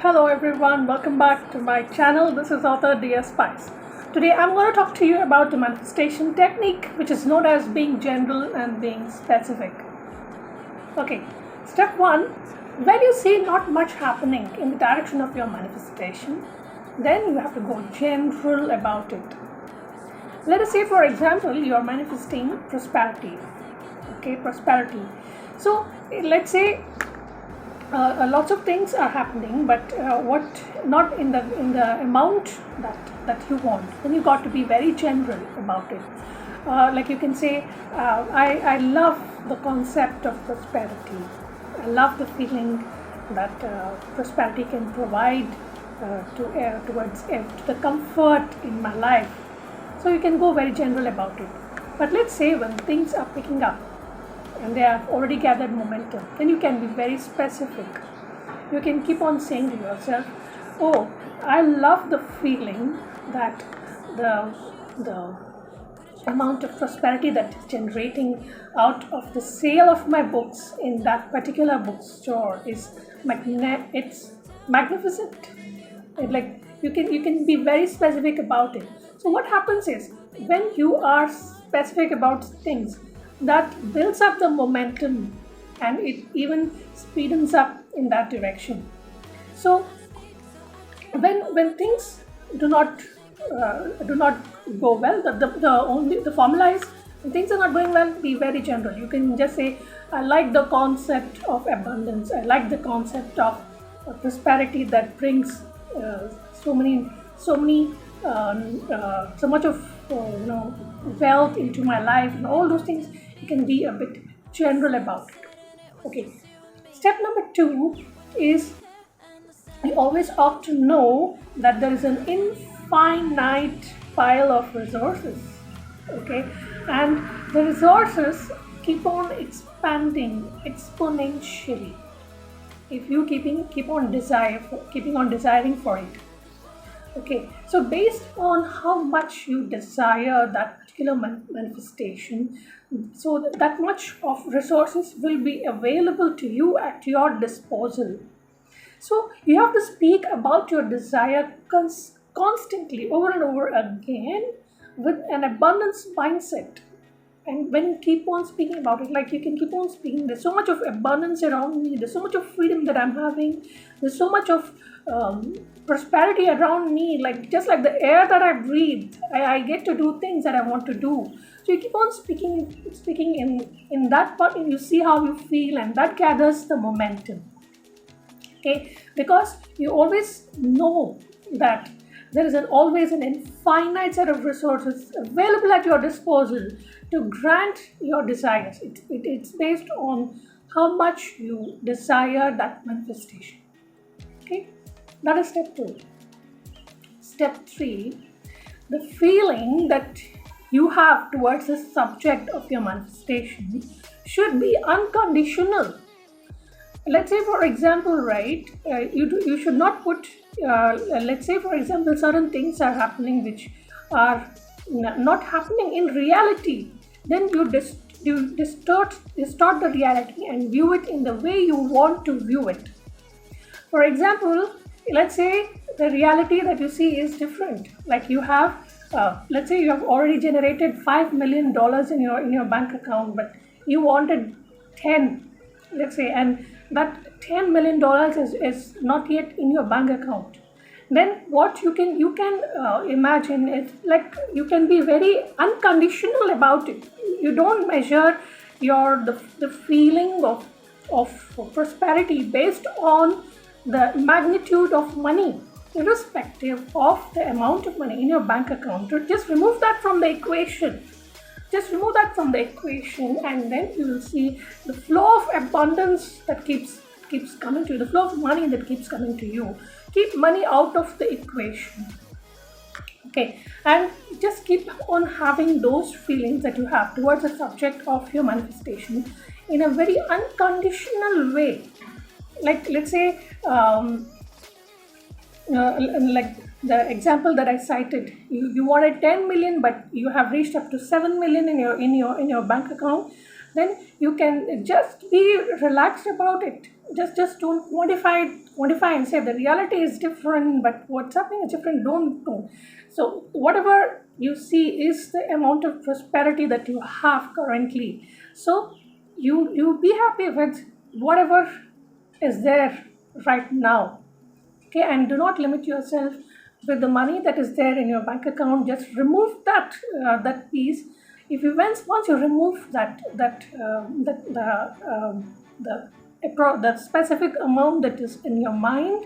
Hello everyone, welcome back to my channel. This is author DS Spice. Today I'm going to talk to you about the manifestation technique, which is known as being general and being specific. Okay, step 1. When you see not much happening in the direction of your manifestation, then you have to go general about it. Let us say, for example, you are manifesting prosperity. Okay, prosperity. So let's say lots of things are happening, but what not in the amount that you want. Then you got to be very general about it. Like you can say, I love the concept of prosperity. I love the feeling that prosperity can provide towards to the comfort in my life. So you can go very general about it. But let's say when things are picking up and they have already gathered momentum, then you can be very specific. You can keep on saying to yourself, oh, I love the feeling that the amount of prosperity that is generating out of the sale of my books in that particular bookstore is it's magnificent. Like you can be very specific about it. So what happens is, when you are specific about things, that builds up the momentum and it even speeds up in that direction. So when things do not go well, the formula is, when things are not going well, be very general. You can just say, I like the concept of abundance, I like the concept of prosperity that brings so much of wealth into my life, and all those things. You can be a bit general about it. Okay. Step number 2 is, you always ought to know that there is an infinite pile of resources. Okay, and the resources keep on expanding exponentially if you keep on desiring for it. Okay, so based on how much you desire that particular manifestation, so that much of resources will be available to you at your disposal. So you have to speak about your desire constantly, over and over again, with an abundance mindset. And when you keep on speaking about it, like you can keep on speaking, there's so much of abundance around me, there's so much of freedom that I'm having, there's so much of prosperity around me, like just like the air that I breathe, I get to do things that I want to do. So you keep on speaking in that part, and you see how you feel, and that gathers the momentum. Okay, because you always know that there is always an infinite set of resources available at your disposal to grant your desires. It's based on how much you desire that manifestation. Okay, that is step 2. Step 3, the feeling that you have towards the subject of your manifestation should be unconditional. Let's say, for example, right, you should not put, let's say, for example, certain things are happening which are not happening in reality. Then you distort the reality and view it in the way you want to view it. For example, let's say the reality that you see is different. Like you have, let's say you have already generated $5 million in your bank account, but you wanted 10, let's say, and that $10 million is not yet in your bank account. Then what you can imagine is, like, you can be very unconditional about it. You don't measure the feeling of prosperity based on the magnitude of money, irrespective of the amount of money in your bank account. Just remove that from the equation. And then you will see the flow of abundance that keeps coming to you, the flow of money that keeps coming to you. Keep money out of the equation. Okay, and just keep on having those feelings that you have towards the subject of your manifestation in a very unconditional way. Like, let's say, like the example that I cited, you wanted 10 million, but you have reached up to 7 million in your bank account. then you can just be relaxed about it. Just don't quantify and say the reality is different, but what's happening is different. Don't. So whatever you see is the amount of prosperity that you have currently. So you be happy with whatever is there right now. Okay, and do not limit yourself with the money that is there in your bank account. Just remove that piece. If you once you remove the specific amount that is in your mind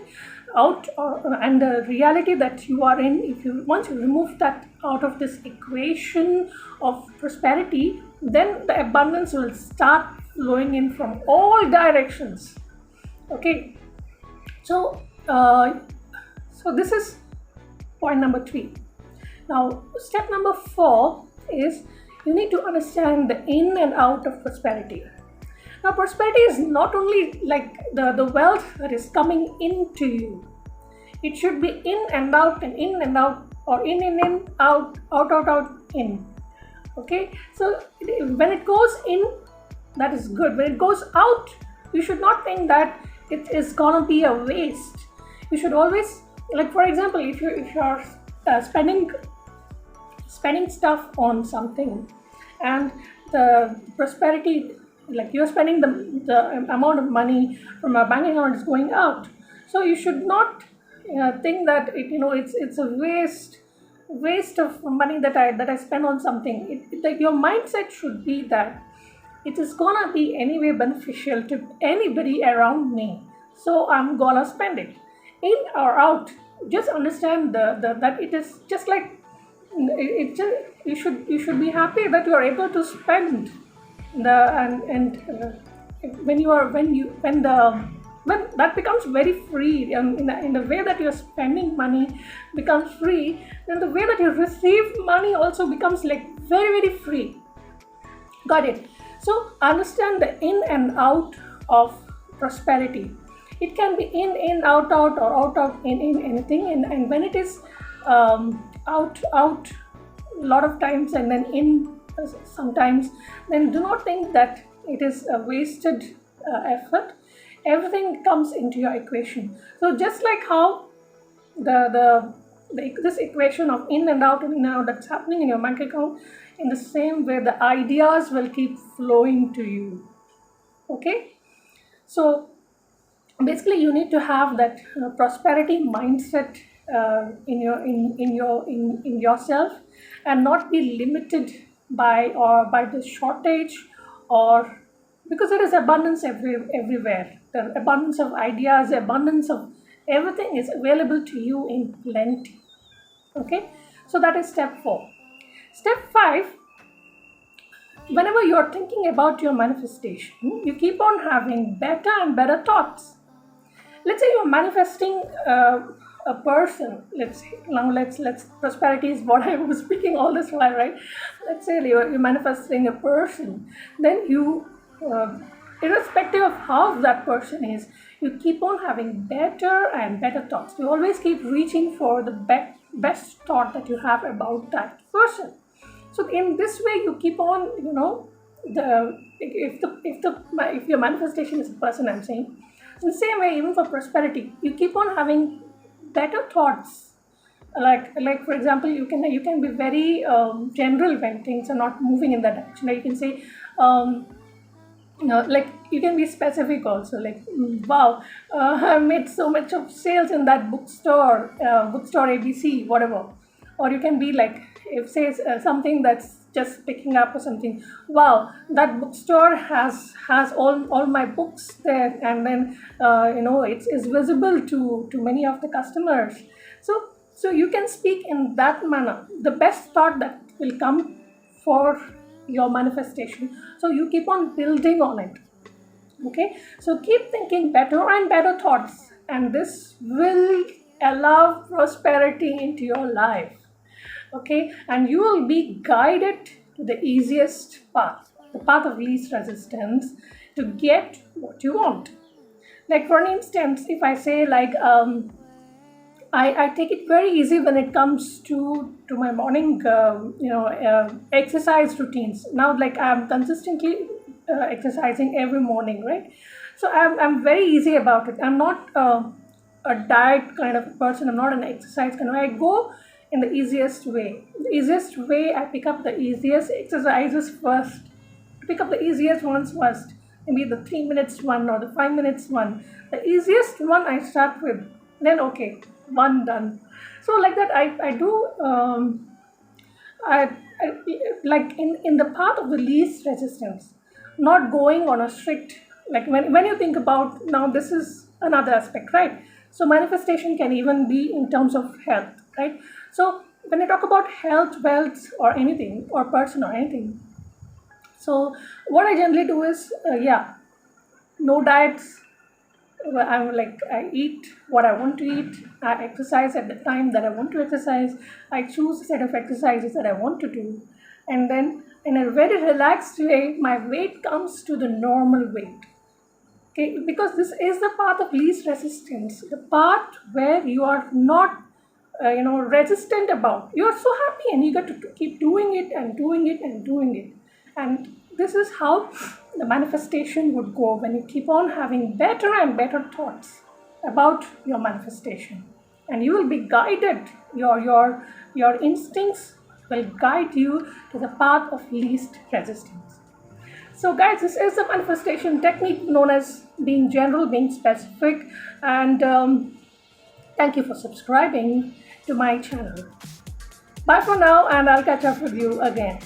out, and the reality that you are in, if you once you remove that out of this equation of prosperity, then the abundance will start flowing in from all directions. Okay, so this is point number 3. Now, step number 4 is you need to understand the in and out of prosperity. Now, prosperity is not only like the wealth that is coming into you. It should be in and out and in and out, or in, out, out, in. Okay, so when it goes in, that is good. When it goes out, you should not think that it is gonna be a waste. You should always, like for example, if you're spending stuff on something, and the prosperity, like you're spending the amount of money from a bank account is going out, so you should not think that it's a waste of money that I spend on something. Like your mindset should be that it is gonna be anyway beneficial to anybody around me, so I'm gonna spend it. In or out, just understand that it is just like it just, you should be happy that you are able to spend when that becomes very free, and in the way that you're spending money becomes free, then the way that you receive money also becomes like very, very free. Got it? So understand the in and out of prosperity. It can be in, out, or out, in, anything. And when it is out a lot of times and then in sometimes, then do not think that it is a wasted effort. Everything comes into your equation. So just like how this equation of in and out that's happening in your bank account, in the same way the ideas will keep flowing to you. Okay, so basically you need to have that prosperity mindset in yourself, and not be limited by the shortage, or because there is abundance everywhere. The abundance of ideas, abundance of everything is available to you in plenty. Okay, so that is step 4. Step 5, whenever you're thinking about your manifestation, you keep on having better and better thoughts. Let's say you're manifesting a person. Let's prosperity is what I was speaking all this while, right? Let's say you're manifesting a person, then you irrespective of how that person is, you keep on having better and better thoughts. You always keep reaching for the best thought that you have about that person. So in this way you keep on, if your manifestation is a person, I'm saying, in the same way, even for prosperity, you keep on having better thoughts. Like for example, you can be very general when things are not moving in that direction. Like you can say, like you can be specific also. Like, wow, I made so much of sales in that bookstore ABC, whatever. Or you can be like, if say something that's just picking up or something, wow, that bookstore has all my books there, and then it's visible to many of the customers. So you can speak in that manner. The best thought that will come for your manifestation, so you keep on building on it. Okay, so keep thinking better and better thoughts, and this will allow prosperity into your life. Okay, and you will be guided to the easiest path, the path of least resistance, to get what you want. Like for instance, if I say like I take it very easy when it comes to my morning exercise routines. Now, like I'm consistently exercising every morning, right? So I'm very easy about it. I'm not a diet kind of person. I'm not an exercise kind of. I go in the easiest way. The easiest way, I pick up the easiest exercises first. Pick up the easiest ones first. Maybe the 3 minutes one or the 5 minutes one. The easiest one I start with. Then okay, one done. So like that, I do. I like in the path of the least resistance, not going on a strict, like when you think about, now this is another aspect, right? So manifestation can even be in terms of health, right? So when I talk about health, wealth, or anything, or person or anything, so what I generally do is, yeah, no diets. Well, I'm like, I eat what I want to eat. I exercise at the time that I want to exercise. I choose a set of exercises that I want to do. And then in a very relaxed way, my weight comes to the normal weight. Okay, because this is the path of least resistance, the part where you are not, resistant about. You are so happy and you get to keep doing it and doing it and doing it. And this is how the manifestation would go when you keep on having better and better thoughts about your manifestation, and you will be guided. Your instincts will guide you to the path of least resistance. So, guys, this is the manifestation technique known as being general, being specific, and thank you for subscribing to my channel. Bye for now, and I'll catch up with you again.